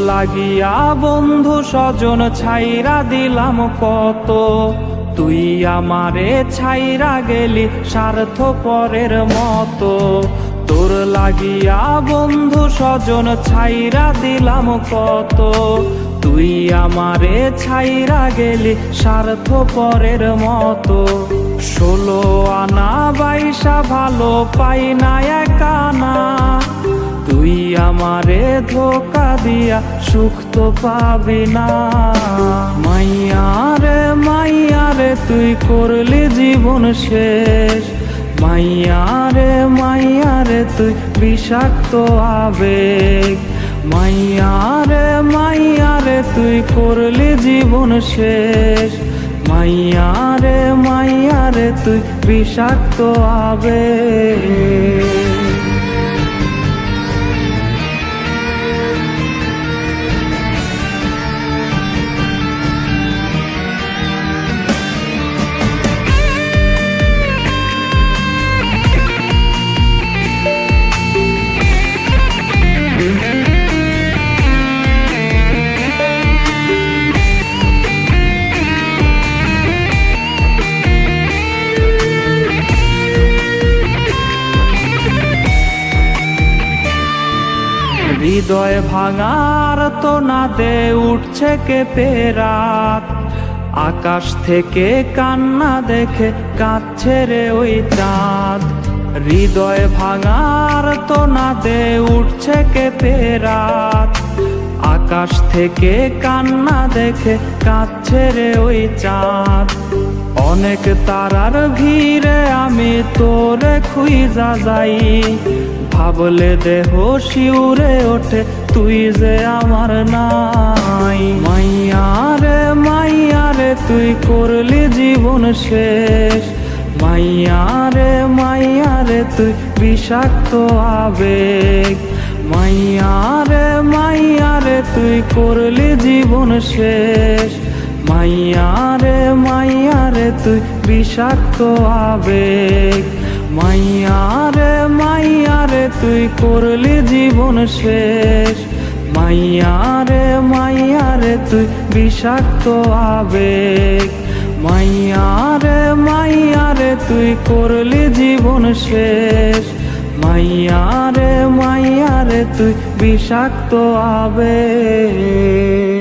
লাগিয়া বন্ধু স্বজন ছাইরা দিলাম কত, তুই আমারে ছাইরা গেলি স্বার্থপরের মতো। তোর লাগিয়া বন্ধু স্বজন ছাইরা দিলাম কত, তুই আমারে ছাইরা গেলি স্বার্থপরের মতো। 16 আনা 22 ভালো পাই না একানা, তুই আমারে ধোকা দিয়া সুখ তো পাবি না। মাইয়ারে মাইয়ারে তুই করলি জীবন শেষ, মাইয়ারে মাইয়ারে তুই বিষাক্ত আবেগ। মাইয়ারে মাইয়ারে তুই করলি জীবন শেষ, মাইয়ারে মাইয়ারে তুই বিষাক্ত আবেগ। হৃদয় ভাঙার তো না দে উঠছে কেঁপে রাত, আকাশ থেকে কান্না দেখে কাঁদছে রে ওই চাঁদ। হৃদয় ভাঙার তো না দে উঠছে কেঁপে রাত, আকাশ থেকে কান্না দেখে কাঁদছে রে ওই চাঁদ। অনেক তারার ভিড়ে আমি তোরে খুঁজা যাই, ভাবলে দেহ শিউরে ওঠে তুই যে আমার নাই। মাইয়ারে মাইয়ারে তুই করলি জীবন শেষ, মাইয়ারে মাইয়ারে তুই বিষাক্ত আবেগ। মাইয়ারে মাইয়ারে তুই করলি জীবন শেষ, মাইয়ারে মাইয়ারে তুই বিষাক্ত আবেগ। মাইয়ারে মাইয়ারে তুই করলি জীবন শেষ, মাইয়ারে মাইয়ারে তুই বিষাক্ত আবেগ। মাইয়ারে মাইয়ারে তুই করলি জীবন শেষ, মাইয়ারে মাইয়ারে তুই বিষাক্ত আবেগ।